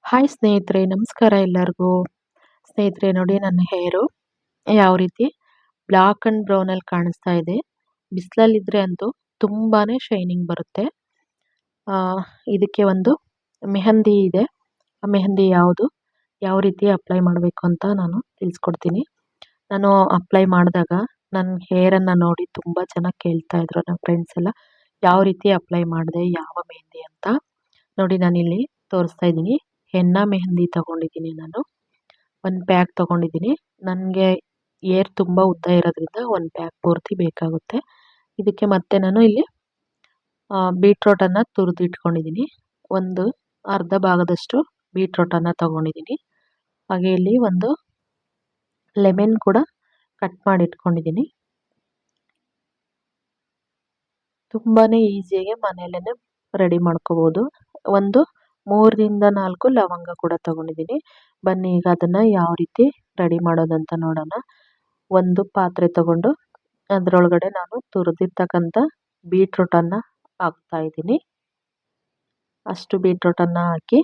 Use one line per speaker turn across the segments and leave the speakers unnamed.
Hi ಸ್ನೇಹಿತರೆ, ನಮಸ್ಕಾರ ಎಲ್ಲರಿಗೂ. ಸ್ನೇಹಿತರೆ ನೋಡಿ, ನನ್ನ ಹೇರು ಯಾವ ರೀತಿ ಬ್ಲಾಕ್ ಅಂಡ್ ಬ್ರೌನ್ ಅಲ್ಲಿ ಕಾಣಿಸ್ತಾ ಇದೆ. ಬಿಸಿಲಲ್ಲಿದ್ರೆ ಅಂತೂ ತುಂಬಾನೇ ಶೈನಿಂಗ್ ಬರುತ್ತೆ. ಆ, ಇದಕ್ಕೆ ಒಂದು ಮೆಹಂದಿ ಇದೆ. ಆ ಮೆಹಂದಿ ಯಾವುದು, ಯಾವ ರೀತಿ ಅಪ್ಲೈ ಮಾಡಬೇಕು ಅಂತ ನಾನು ತಿಳಿಸ್ಕೊಡ್ತೀನಿ. ನಾನು ಅಪ್ಲೈ ಮಾಡಿದಾಗ ನನ್ನ ಹೇರನ್ನು ನೋಡಿ ತುಂಬ ಜನ ಕೇಳ್ತಾ ಇದ್ರು, ನನ್ನ ಫ್ರೆಂಡ್ಸ್ ಎಲ್ಲ, ಯಾವ ರೀತಿ ಅಪ್ಲೈ ಮಾಡಿದೆ, ಯಾವ ಮೆಹಂದಿ ಅಂತ. ನೋಡಿ, ನಾನಿಲ್ಲಿ ತೋರಿಸ್ತಾ ಇದ್ದೀನಿ. ಹೆನ್ನಾ ಮೆಹಂದಿ ತಗೊಂಡಿದ್ದೀನಿ. ನಾನು ಒಂದು ಪ್ಯಾಕ್ ತಗೊಂಡಿದ್ದೀನಿ. ನನಗೆ ಏರ್ ತುಂಬ ಉದ್ದ ಇರೋದ್ರಿಂದ ಒಂದು ಪ್ಯಾಕ್ ಪೂರ್ತಿ ಬೇಕಾಗುತ್ತೆ. ಇದಕ್ಕೆ ಮತ್ತೆ ನಾನು ಇಲ್ಲಿ ಬೀಟ್ರೋಟನ್ನು ತುರಿದು ಇಟ್ಕೊಂಡಿದ್ದೀನಿ. ಒಂದು ಅರ್ಧ ಭಾಗದಷ್ಟು ಬೀಟ್ರೋಟನ್ನು ತಗೊಂಡಿದ್ದೀನಿ. ಹಾಗೆ ಇಲ್ಲಿ ಒಂದು ಲೆಮನ್ ಕೂಡ ಕಟ್ ಮಾಡಿ ಇಟ್ಕೊಂಡಿದ್ದೀನಿ. ತುಂಬಾ ಈಸಿಯಾಗಿ ಮನೆಯಲ್ಲೇ ರೆಡಿ ಮಾಡ್ಕೋಬೋದು. ಒಂದು 3ರಿಂದ 4 ಲವಂಗ ಕೂಡ ತಗೊಂಡಿದ್ದೀನಿ. ಬನ್ನಿ ಈಗ ಅದನ್ನು ಯಾವ ರೀತಿ ರೆಡಿ ಮಾಡೋದಂತ ನೋಡೋಣ. ಒಂದು ಪಾತ್ರೆ ತಗೊಂಡು ಅದರೊಳಗಡೆ ನಾನು ತುರಿದಿರ್ತಕ್ಕಂಥ ಬೀಟ್ರೂಟನ್ನು ಹಾಕ್ತಾ ಇದ್ದೀನಿ. ಅಷ್ಟು ಬೀಟ್ರೂಟನ್ನು ಹಾಕಿ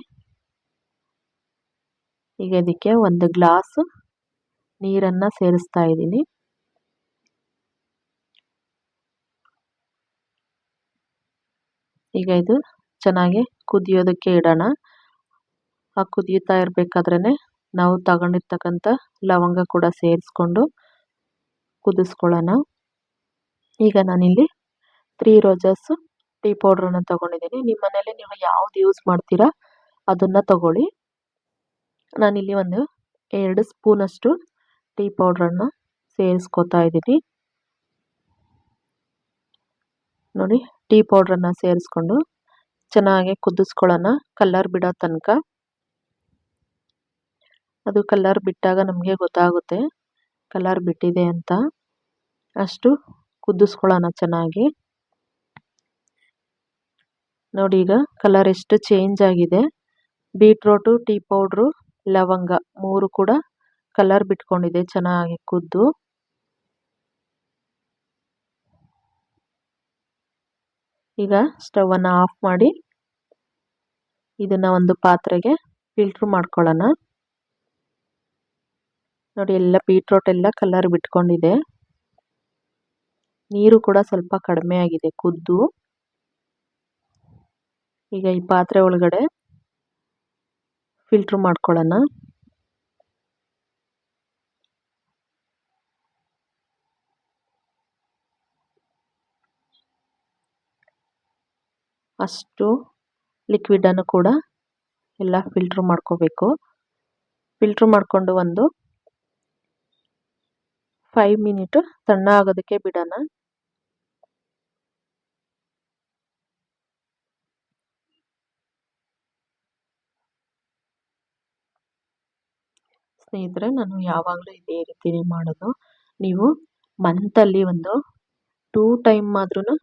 ಈಗ ಇದಕ್ಕೆ ಒಂದು ಗ್ಲಾಸ್ ನೀರನ್ನು ಸೇರಿಸ್ತಾ ಇದ್ದೀನಿ. ಈಗ ಇದು ಚೆನ್ನಾಗಿ ಕುದಿಯೋದಕ್ಕೆ ಇಡೋಣ. ಆ ಕುದಿಯುತ್ತಾ ಇರಬೇಕಾದ್ರೇ ನಾವು ತಗೊಂಡಿರ್ತಕ್ಕಂಥ ಲವಂಗ ಕೂಡ ಸೇರಿಸ್ಕೊಂಡು ಕುದಿಸ್ಕೊಳ್ಳೋಣ. ಈಗ ನಾನಿಲ್ಲಿ 3 ರೋಸಸ್ ಟೀ ಪೌಡ್ರನ್ನು ತಗೊಂಡಿದ್ದೀನಿ. ನಿಮ್ಮ ಮನೇಲಿ ನೀವು ಯಾವ್ದು ಯೂಸ್ ಮಾಡ್ತೀರಾ ಅದನ್ನು ತಗೊಳ್ಳಿ. ನಾನಿಲ್ಲಿ ಒಂದು 2 ಸ್ಪೂನಷ್ಟು ಟೀ ಪೌಡ್ರನ್ನು ಸೇರಿಸ್ಕೊತಾ ಇದ್ದೀನಿ. ನೋಡಿ, ಟೀ ಪೌಡ್ರನ್ನು ಸೇರಿಸ್ಕೊಂಡು ಚೆನ್ನಾಗಿ ಕುದಿಸ್ಕೊಳ್ಳೋಣ, ಕಲರ್ ಬಿಡೋ ತನಕ. ಅದು ಕಲರ್ ಬಿಟ್ಟಾಗ ನಮಗೆ ಗೊತ್ತಾಗುತ್ತೆ ಕಲರ್ ಬಿಟ್ಟಿದೆ ಅಂತ. ಅಷ್ಟು ಕುದಿಸ್ಕೊಳ್ಳೋಣ ಚೆನ್ನಾಗಿ. ನೋಡಿ, ಈಗ ಕಲರ್ ಎಷ್ಟು ಚೇಂಜ್ ಆಗಿದೆ. ಬೀಟ್ರೋಟು, ಟೀ ಪೌಡ್ರು, ಲವಂಗ 3 ಕೂಡ ಕಲರ್ ಬಿಟ್ಕೊಂಡಿದೆ ಚೆನ್ನಾಗಿ ಕುದ್ದು. ಈಗ ಸ್ಟವನ್ನು ಆಫ್ ಮಾಡಿ ಇದನ್ನು ಒಂದು ಪಾತ್ರೆಗೆ ಫಿಲ್ಟ್ರ್ ಮಾಡ್ಕೊಳ್ಳೋಣ. ನೋಡಿ, ಎಲ್ಲ ಬೀಟ್ರೋಟ್ ಎಲ್ಲ ಕಲರ್ ಬಿಟ್ಕೊಂಡಿದೆ. ನೀರು ಕೂಡ ಸ್ವಲ್ಪ ಕಡಿಮೆ ಆಗಿದೆ ಕುದ್ದು. ಈಗ ಈ ಪಾತ್ರೆ ಒಳಗಡೆ ಫಿಲ್ಟ್ರ್ ಮಾಡ್ಕೊಳ್ಳೋಣ. ಅಷ್ಟು ಲಿಕ್ವಿಡನ್ನು ಕೂಡ ಎಲ್ಲ ಫಿಲ್ಟ್ರ್ ಮಾಡ್ಕೋಬೇಕು. ಫಿಲ್ಟ್ರ್ ಮಾಡಿಕೊಂಡು ಒಂದು 5 ಮಿನಿಟ್ ತಣ್ಣ ಆಗೋದಕ್ಕೆ ಬಿಡೋಣ. ಸ್ನೇಹಿತರೆ, ನಾನು ಯಾವಾಗಲೂ ಇದೇ ರೀತಿನೇ ಮಾಡೋದು. ನೀವು ಮಂತಲ್ಲಿ ಒಂದು 2 ಟೈಮ್ ಆದ್ರೂ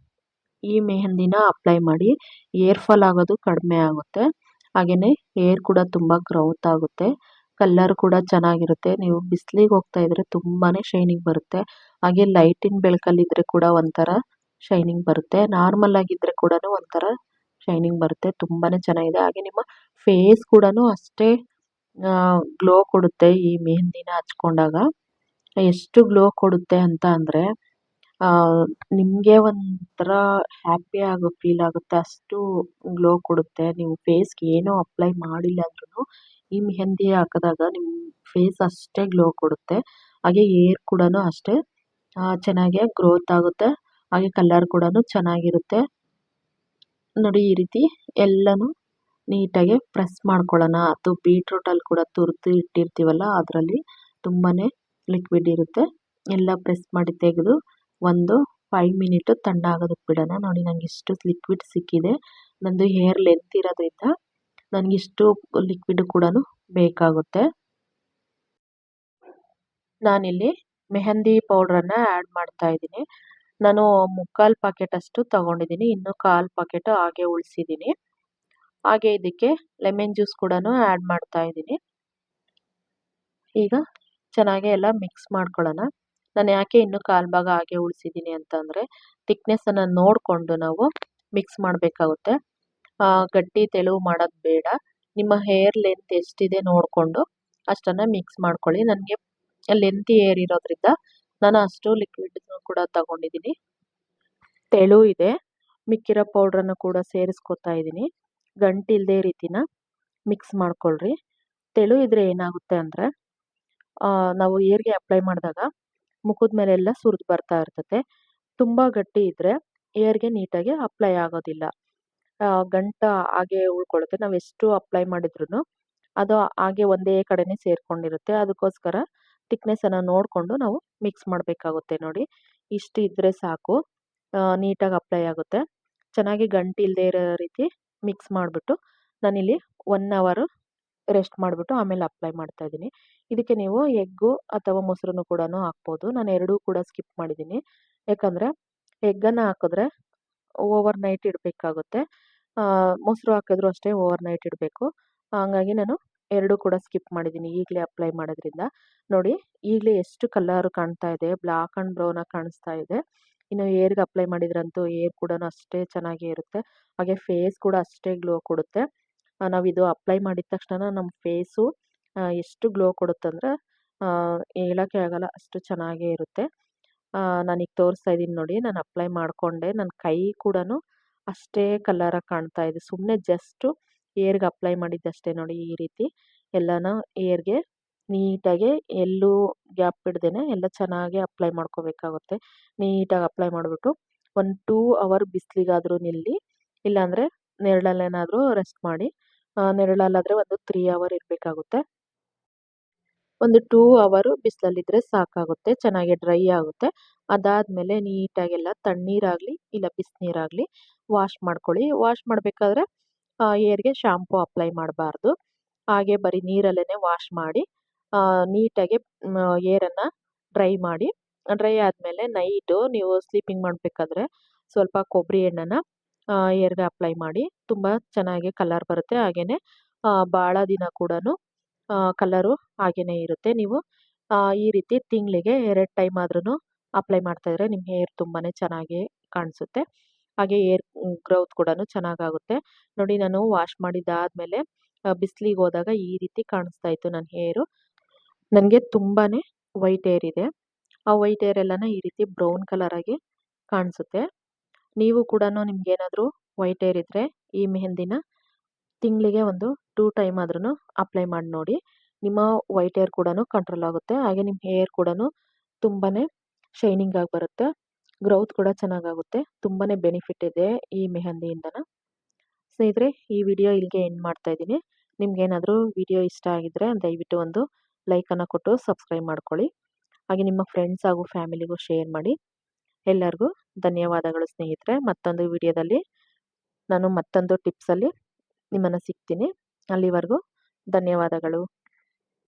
ಈ ಮೆಹಂದಿನ ಅಪ್ಲೈ ಮಾಡಿ. ಏರ್ ಫಾಲ್ ಆಗೋದು ಕಡಿಮೆ ಆಗುತ್ತೆ. ಹಾಗೆಯೇ ಹೇರ್ ಕೂಡ ತುಂಬ ಗ್ರೋತ್ ಆಗುತ್ತೆ. ಕಲರ್ ಕೂಡ ಚೆನ್ನಾಗಿರುತ್ತೆ. ನೀವು ಬಿಸಿಲಿಗೆ ಹೋಗ್ತಾ ಇದ್ರೆ ತುಂಬಾ ಶೈನಿಂಗ್ ಬರುತ್ತೆ. ಹಾಗೆ ಲೈಟಿನ ಬೆಳಕಲ್ಲಿದ್ದರೆ ಕೂಡ ಒಂಥರ ಶೈನಿಂಗ್ ಬರುತ್ತೆ. ನಾರ್ಮಲ್ ಆಗಿದ್ದರೆ ಕೂಡ ಒಂಥರ ಶೈನಿಂಗ್ ಬರುತ್ತೆ. ತುಂಬಾ ಚೆನ್ನಾಗಿದೆ. ಹಾಗೆ ನಿಮ್ಮ ಫೇಸ್ ಕೂಡ ಅಷ್ಟೇ ಗ್ಲೋ ಕೊಡುತ್ತೆ. ಈ ಮೆಹಂದಿನ ಹಚ್ಕೊಂಡಾಗ ಎಷ್ಟು ಗ್ಲೋ ಕೊಡುತ್ತೆ ಅಂತ ಅಂದರೆ ನಿಮಗೆ ಒಂಥರ ಹ್ಯಾಪಿ ಆಗೋ ಫೀಲ್ ಆಗುತ್ತೆ. ಅಷ್ಟು ಗ್ಲೋ ಕೊಡುತ್ತೆ. ನೀವು ಫೇಸ್ಗೆ ಏನೂ ಅಪ್ಲೈ ಮಾಡಿಲ್ಲ ಅಂದ್ರೂ ಈ ಮೆಹಂದಿ ಹಾಕಿದಾಗ ನಿಮ್ಮ ಫೇಸ್ ಅಷ್ಟೇ ಗ್ಲೋ ಕೊಡುತ್ತೆ. ಹಾಗೆ ಏರ್ ಕೂಡ ಅಷ್ಟೇ ಚೆನ್ನಾಗಿ ಗ್ರೋತ್ ಆಗುತ್ತೆ. ಹಾಗೆ ಕಲರ್ ಕೂಡ ಚೆನ್ನಾಗಿರುತ್ತೆ. ನೋಡಿ, ಈ ರೀತಿ ಎಲ್ಲನೂ ನೀಟಾಗಿ ಪ್ರೆಸ್ ಮಾಡ್ಕೊಳ್ಳೋಣ. ಅದು ಬೀಟ್ರೂಟಲ್ಲಿ ಕೂಡ ತುರಿದು ಇಟ್ಟಿರ್ತೀವಲ್ಲ, ಅದರಲ್ಲಿ ತುಂಬಾ ಲಿಕ್ವಿಡ್ ಇರುತ್ತೆ. ಎಲ್ಲ ಪ್ರೆಸ್ ಮಾಡಿ ತೆಗೆದು ಒಂದು 5 ಮಿನಿಟ್ ತಣ್ಣ ಆಗೋದಕ್ಕೆ ಬಿಡೋಣ. ನೋಡಿ, ನನಗೆ ಇಷ್ಟು ಲಿಕ್ವಿಡ್ ಸಿಕ್ಕಿದೆ. ನಂದು ಹೇರ್ ಲೆಂತ್ ಇರೋದ್ರಿಂದ ನನಗಿಷ್ಟು ಲಿಕ್ವಿಡ್ ಕೂಡ ಬೇಕಾಗುತ್ತೆ. ನಾನಿಲ್ಲಿ ಮೆಹಂದಿ ಪೌಡ್ರನ್ನು ಆ್ಯಡ್ ಮಾಡ್ತಾ ಇದ್ದೀನಿ. ನಾನು 3/4 ಪ್ಯಾಕೆಟ್ ಅಷ್ಟು ತಗೊಂಡಿದ್ದೀನಿ. ಇನ್ನು 1/4 ಪ್ಯಾಕೆಟ್ ಹಾಗೆ ಉಳಿಸಿದ್ದೀನಿ. ಹಾಗೆ ಇದಕ್ಕೆ ಲೆಮನ್ ಜ್ಯೂಸ್ ಕೂಡ ಆ್ಯಡ್ ಮಾಡ್ತಾ ಇದ್ದೀನಿ. ಈಗ ಚೆನ್ನಾಗಿ ಎಲ್ಲ ಮಿಕ್ಸ್ ಮಾಡ್ಕೊಳ್ಳೋಣ. ನಾನು ಯಾಕೆ ಇನ್ನು 1/4 ಭಾಗ ಹಾಗೆ ಉಳಿಸಿದ್ದೀನಿ ಅಂತಂದರೆ ಥಿಕ್ನೆಸ್ಸನ್ನು ನೋಡಿಕೊಂಡು ನಾವು ಮಿಕ್ಸ್ ಮಾಡಬೇಕಾಗುತ್ತೆ. ಗಟ್ಟಿ ತೆಳು ಮಾಡೋದು ಬೇಡ. ನಿಮ್ಮ ಹೇರ್ ಲೆಂತ್ ಎಷ್ಟಿದೆ ನೋಡಿಕೊಂಡು ಅಷ್ಟನ್ನು ಮಿಕ್ಸ್ ಮಾಡ್ಕೊಳ್ಳಿ. ನನಗೆ ಲೆಂತಿ ಹೇರ್ ಇರೋದ್ರಿಂದ ನಾನು ಅಷ್ಟು ಲಿಕ್ವಿಡ್ ಕೂಡ ತಗೊಂಡಿದ್ದೀನಿ. ತೆಳು ಇದೆ. ಮಿಕ್ಕಿರೋ ಪೌಡ್ರನ್ನು ಕೂಡ ಸೇರಿಸ್ಕೊತಾ ಇದ್ದೀನಿ. ಗಂಟಿಲ್ಲದೆ ರೀತಿನ ಮಿಕ್ಸ್ ಮಾಡ್ಕೊಳ್ರಿ. ತೆಳು ಇದ್ರೆ ಏನಾಗುತ್ತೆ ಅಂದರೆ ನಾವು ಹೇರ್ಗೆ ಅಪ್ಲೈ ಮಾಡಿದಾಗ ಮುಖದ ಮೇಲೆಲ್ಲ ಸುರಿದು ಬರ್ತಾ ಇರ್ತದೆ. ತುಂಬ ಗಟ್ಟಿ ಇದ್ದರೆ ಹೇರ್ಗೆ ನೀಟಾಗಿ ಅಪ್ಲೈ ಆಗೋದಿಲ್ಲ. ಗಂಟ ಹಾಗೆ ಉಳ್ಕೊಳ್ಳುತ್ತೆ. ನಾವು ಎಷ್ಟು ಅಪ್ಲೈ ಮಾಡಿದ್ರೂ ಅದು ಹಾಗೆ ಒಂದೇ ಕಡೆನೇ ಸೇರ್ಕೊಂಡಿರುತ್ತೆ. ಅದಕ್ಕೋಸ್ಕರ ಥಿಕ್ನೆಸ್ಸನ್ನು ನೋಡಿಕೊಂಡು ನಾವು ಮಿಕ್ಸ್ ಮಾಡಬೇಕಾಗುತ್ತೆ ನೋಡಿ. ಇಷ್ಟು ಇದ್ದರೆ ಸಾಕು, ನೀಟಾಗಿ ಅಪ್ಲೈ ಆಗುತ್ತೆ. ಚೆನ್ನಾಗಿ ಗಂಟು ಇಲ್ಲದೆ ಇರೋ ರೀತಿ ಮಿಕ್ಸ್ ಮಾಡಿಬಿಟ್ಟು ನಾನಿಲ್ಲಿ 1 ಅವರ್ ರೆಸ್ಟ್ ಮಾಡಿಬಿಟ್ಟು ಆಮೇಲೆ ಅಪ್ಲೈ ಮಾಡ್ತಾ ಇದ್ದೀನಿ. ಇದಕ್ಕೆ ನೀವು ಎಗ್ಗು ಅಥವಾ ಮೊಸರನ್ನು ಕೂಡ ಹಾಕ್ಬೋದು. ನಾನು ಎರಡೂ ಕೂಡ ಸ್ಕಿಪ್ ಮಾಡಿದ್ದೀನಿ. ಯಾಕಂದರೆ ಎಗ್ಗನ್ನು ಹಾಕಿದ್ರೆ ಓವರ್ ನೈಟ್ ಇಡಬೇಕಾಗುತ್ತೆ. ಮೊಸರು ಹಾಕಿದ್ರು ಅಷ್ಟೇ ಓವರ್ ನೈಟ್ ಇಡಬೇಕು. ಹಾಗಾಗಿ ನಾನು ಎರಡೂ ಕೂಡ ಸ್ಕಿಪ್ ಮಾಡಿದ್ದೀನಿ ಈಗಲೇ ಅಪ್ಲೈ ಮಾಡೋದ್ರಿಂದ. ನೋಡಿ ಈಗಲೇ ಎಷ್ಟು ಕಲರ್ ಕಾಣ್ತಾ ಇದೆ, ಬ್ಲ್ಯಾಕ್ ಆ್ಯಂಡ್ ಬ್ರೌನಾಗಿ ಕಾಣಿಸ್ತಾ ಇದೆ. ಇನ್ನು ಹೇರ್ಗೆ ಅಪ್ಲೈ ಮಾಡಿದ್ರಂತೂ ಹೇರ್ ಕೂಡ ಅಷ್ಟೇ ಚೆನ್ನಾಗೇ ಇರುತ್ತೆ. ಹಾಗೆ ಫೇಸ್ ಕೂಡ ಅಷ್ಟೇ ಗ್ಲೋ ಕೊಡುತ್ತೆ. ನಾವಿದು ಅಪ್ಲೈ ಮಾಡಿದ ತಕ್ಷಣ ನಮ್ಮ ಫೇಸು ಎಷ್ಟು ಗ್ಲೋ ಕೊಡುತ್ತಂದರೆ ಹೇಳೋಕ್ಕೆ ಆಗಲ್ಲ, ಅಷ್ಟು ಚೆನ್ನಾಗೇ ಇರುತ್ತೆ. ನಾನೀಗ ತೋರಿಸ್ತಾ ಇದ್ದೀನಿ ನೋಡಿ, ನಾನು ಅಪ್ಲೈ ಮಾಡಿಕೊಂಡೆ. ನನ್ನ ಕೈ ಕೂಡ ಅಷ್ಟೇ ಕಲರಾಗಿ ಕಾಣ್ತಾ ಇದೆ. ಸುಮ್ಮನೆ ಜಸ್ಟು ಹೇರ್ಗೆ ಅಪ್ಲೈ ಮಾಡಿದ್ದಷ್ಟೇ ನೋಡಿ. ಈ ರೀತಿ ಎಲ್ಲನ ಹೇರ್ಗೆ ನೀಟಾಗಿ ಎಲ್ಲೂ ಗ್ಯಾಪ್ ಬಿಡ್ದೇನೆ ಎಲ್ಲ ಚೆನ್ನಾಗಿ ಅಪ್ಲೈ ಮಾಡ್ಕೋಬೇಕಾಗುತ್ತೆ. ನೀಟಾಗಿ ಅಪ್ಲೈ ಮಾಡಿಬಿಟ್ಟು 1-2 ಅವರ್ ಬಿಸಿಲಿಗಾದರೂ ನಿಲ್ಲಿ, ಇಲ್ಲಾಂದರೆ ನೆರಳಲ್ಲೇನಾದರೂ ರೆಸ್ಟ್ ಮಾಡಿ. ನೆರಳಲ್ಲಾದರೆ ಒಂದು 3 ಅವರ್ ಇರಬೇಕಾಗುತ್ತೆ. ಒಂದು 2 ಅವರು ಬಿಸಿಲಲ್ಲಿದ್ದರೆ ಸಾಕಾಗುತ್ತೆ. ಚೆನ್ನಾಗಿ ಡ್ರೈ ಆಗುತ್ತೆ. ಅದಾದಮೇಲೆ ನೀಟಾಗೆಲ್ಲ ತಣ್ಣೀರಾಗಲಿ ಇಲ್ಲ ಬಿಸಿನೀರಾಗಲಿ ವಾಶ್ ಮಾಡ್ಕೊಳ್ಳಿ. ವಾಶ್ ಮಾಡಬೇಕಾದ್ರೆ ಹೇರ್ಗೆ ಶಾಂಪೂ ಅಪ್ಲೈ ಮಾಡಬಾರ್ದು. ಹಾಗೆ ಬರೀ ನೀರಲ್ಲೇ ವಾಶ್ ಮಾಡಿ ನೀಟಾಗಿ ಹೇರನ್ನು ಡ್ರೈ ಮಾಡಿ. ಡ್ರೈ ಆದಮೇಲೆ ನೈಟು ನೀವು ಸ್ಲೀಪಿಂಗ್ ಮಾಡಬೇಕಾದ್ರೆ ಸ್ವಲ್ಪ ಕೊಬ್ಬರಿ ಎಣ್ಣೆನ ಹೇರ್ಗೆ ಅಪ್ಲೈ ಮಾಡಿ. ತುಂಬ ಚೆನ್ನಾಗಿ ಕಲರ್ ಬರುತ್ತೆ. ಹಾಗೆಯೇ ಭಾಳ ದಿನ ಕೂಡ ಕಲರು ಹಾಗೇನೇ ಇರುತ್ತೆ. ನೀವು ಈ ರೀತಿ ತಿಂಗಳಿಗೆ 2 ಟೈಮ್ ಆದ್ರೂ ಅಪ್ಲೈ ಮಾಡ್ತಾಯಿದ್ರೆ ನಿಮ್ಮ ಹೇರ್ ತುಂಬಾ ಚೆನ್ನಾಗಿ ಕಾಣಿಸುತ್ತೆ. ಹಾಗೆ ಹೇರ್ ಗ್ರೋತ್ ಕೂಡ ಚೆನ್ನಾಗಾಗುತ್ತೆ. ನೋಡಿ ನಾನು ವಾಶ್ ಮಾಡಿದ್ದಾದಮೇಲೆ ಬಿಸಿಲಿಗೆ ಹೋದಾಗ ಈ ರೀತಿ ಕಾಣಿಸ್ತಾ ಇತ್ತು ನನ್ನ ಹೇರು. ನನಗೆ ತುಂಬಾ ವೈಟ್ ಹೇರ್ ಇದೆ. ಆ ವೈಟ್ ಹೇರ್ ಎಲ್ಲನ ಈ ರೀತಿ ಬ್ರೌನ್ ಕಲರಾಗಿ ಕಾಣಿಸುತ್ತೆ. ನೀವು ಕೂಡ ನಿಮ್ಗೇನಾದರೂ ವೈಟ್ ಹೇರ್ ಇದ್ದರೆ ಈ ಮೆಹಂದಿನ ತಿಂಗಳಿಗೆ ಒಂದು 2 ಟೈಮ್ ಆದ್ರೂ ಅಪ್ಲೈ ಮಾಡಿ ನೋಡಿ. ನಿಮ್ಮ ವೈಟ್ ಹೇರ್ ಕೂಡ ಕಂಟ್ರೋಲ್ ಆಗುತ್ತೆ. ಹಾಗೆ ನಿಮ್ಮ ಹೇರ್ ಕೂಡ ತುಂಬಾ ಶೈನಿಂಗ್ ಆಗಿ ಬರುತ್ತೆ. ಗ್ರೋತ್ ಕೂಡ ಚೆನ್ನಾಗಾಗುತ್ತೆ. ತುಂಬಾ ಬೆನಿಫಿಟ್ ಇದೆ ಈ ಮೆಹಂದಿಯಿಂದನ. ಸ್ನೇಹಿತರೆ, ಈ ವಿಡಿಯೋ ಇಲ್ಲಿಗೆ ಎಂಡ್ ಮಾಡ್ತಾ ಇದ್ದೀನಿ. ನಿಮ್ಗೇನಾದರೂ ವಿಡಿಯೋ ಇಷ್ಟ ಆಗಿದ್ದರೆ ದಯವಿಟ್ಟು ಒಂದು ಲೈಕನ್ನು ಕೊಟ್ಟು ಸಬ್ಸ್ಕ್ರೈಬ್ ಮಾಡ್ಕೊಳ್ಳಿ. ಹಾಗೆ ನಿಮ್ಮ ಫ್ರೆಂಡ್ಸ್ ಹಾಗೂ ಫ್ಯಾಮಿಲಿಗೂ ಶೇರ್ ಮಾಡಿ. ಎಲ್ಲರಿಗೂ ಧನ್ಯವಾದಗಳು ಸ್ನೇಹಿತರೆ. ಮತ್ತೊಂದು ವಿಡಿಯೋದಲ್ಲಿ ನಾನು ಮತ್ತೊಂದು ಟಿಪ್ಸಲ್ಲಿ ನಿಮ್ಮನ್ನು ಸಿಗ್ತೀನಿ. ಅಲ್ಲಿವರೆಗೂ ಧನ್ಯವಾದಗಳು.